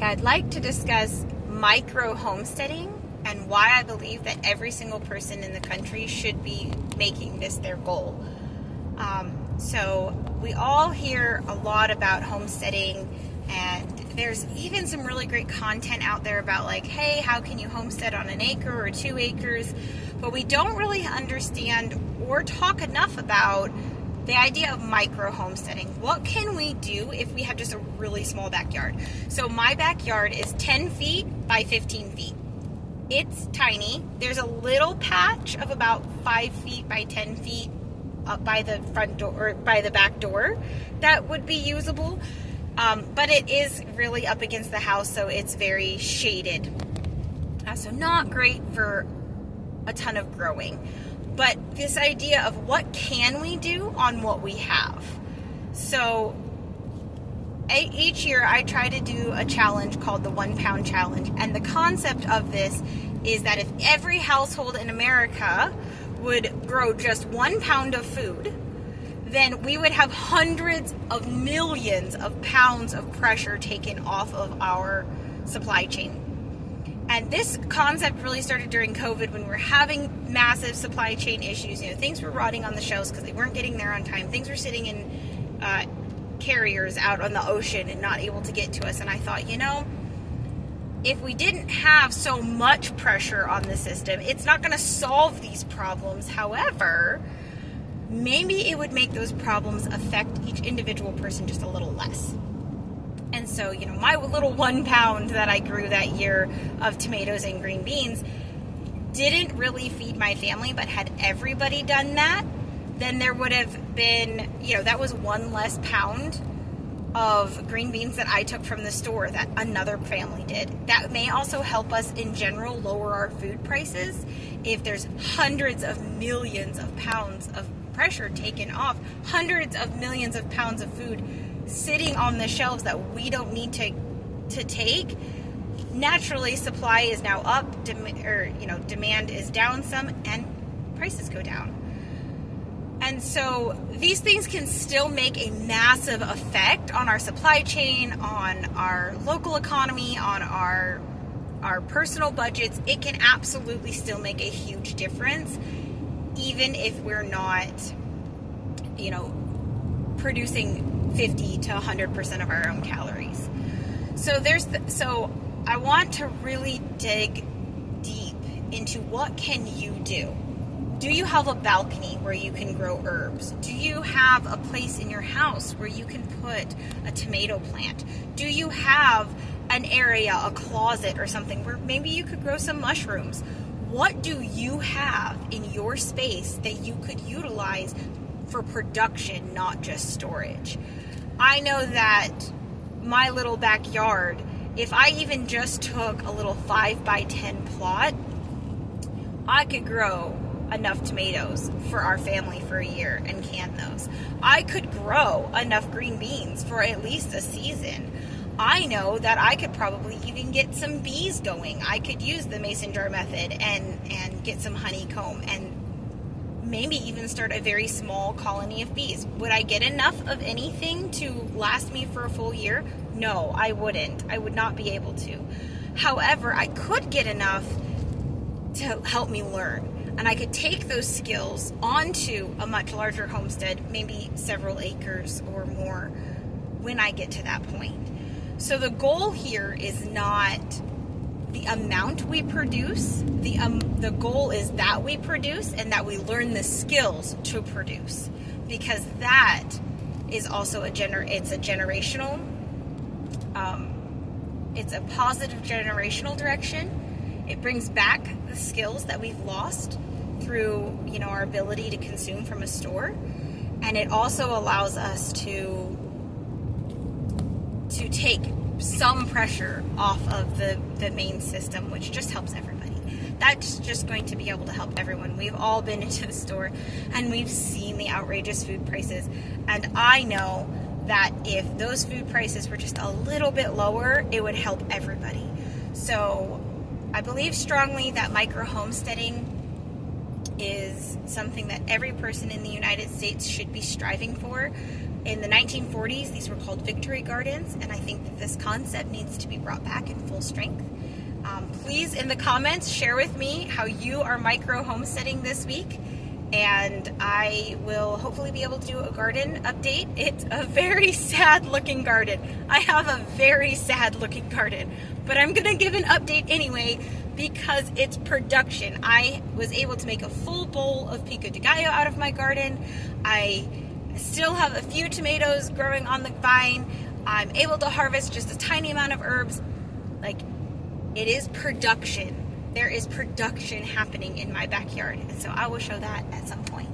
Okay, I'd like to discuss micro-homesteading and why I believe that every single person in the country should be making this their goal. So we all hear a lot about homesteading, and there's even some really great content out there about like, hey, how can you homestead on an acre or 2 acres? But we don't really understand or talk enough about the idea of micro-homesteading. What can we do if we have just a really small backyard? So my backyard is 10 feet by 15 feet. It's tiny. There's a little patch of about 5 feet by 10 feet up by the front door or by the back door that would be usable. But it is really up against the house, so it's very shaded. So not great for a ton of growing. But this idea of what can we do on what we have. So each year I try to do a challenge called the 1 pound challenge. And the concept of this is that if every household in America would grow just 1 pound of food, then we would have hundreds of millions of pounds of pressure taken off of our supply chain. And this concept really started during COVID when we were having massive supply chain issues. Things were rotting on the shelves because they weren't getting there on time. Things were sitting in carriers out on the ocean and not able to get to us. And I thought, if we didn't have so much pressure on the system, it's not going to solve these problems. However, maybe it would make those problems affect each individual person just a little less. And so, my little 1 pound that I grew that year of tomatoes and green beans didn't really feed my family, but had everybody done that, then there would have been, that was 1 less pound of green beans that I took from the store that another family did. That may also help us in general lower our food prices if there's hundreds of millions of pounds of pressure taken off, hundreds of millions of pounds of food sitting on the shelves that we don't need to take. Naturally, supply is now up, demand is down some, and prices go down. And so these things can still make a massive effect on our supply chain, on our local economy, on our personal budgets. It can absolutely still make a huge difference, even if we're not, producing 50 to 100% of our own calories. So I want to really dig deep into what can you do. Do you have a balcony where you can grow herbs? Do you have a place in your house where you can put a tomato plant? Do you have an area, a closet or something where maybe you could grow some mushrooms? What do you have in your space that you could utilize for production, not just storage? I know that my little backyard, if I even just took a little 5 by 10 plot, I could grow enough tomatoes for our family for a year and can those. I could grow enough green beans for at least a season. I know that I could probably even get some bees going. I could use the mason jar method and get some honeycomb and maybe even start a very small colony of bees. Would I get enough of anything to last me for a full year? No, I wouldn't. I would not be able to. However, I could get enough to help me learn. And I could take those skills onto a much larger homestead, maybe several acres or more, when I get to that point. So the goal here is not the amount we produce. The goal is that we produce and that we learn the skills to produce, because that is also it's a generational, it's a positive generational direction. It brings back the skills that we've lost through, our ability to consume from a store. And it also allows us to take some pressure off of the main system, which just helps everybody. That's just going to be able to help everyone. We've all been into the store and we've seen the outrageous food prices. And I know that if those food prices were just a little bit lower, it would help everybody. So I believe strongly that micro-homesteading is something that every person in the United States should be striving for. In the 1940s, these were called victory gardens, and I think that this concept needs to be brought back in full strength. Please, in the comments, share with me how you are micro-homesteading this week, and I will hopefully be able to do a garden update. It's a very sad-looking garden. I have a very sad-looking garden, but I'm going to give an update anyway because it's production. I was able to make a full bowl of pico de gallo out of my garden. I still have a few tomatoes growing on the vine. I'm able to harvest just a tiny amount of herbs. Like, it is production. There is production happening in my backyard, and so I will show that at some point.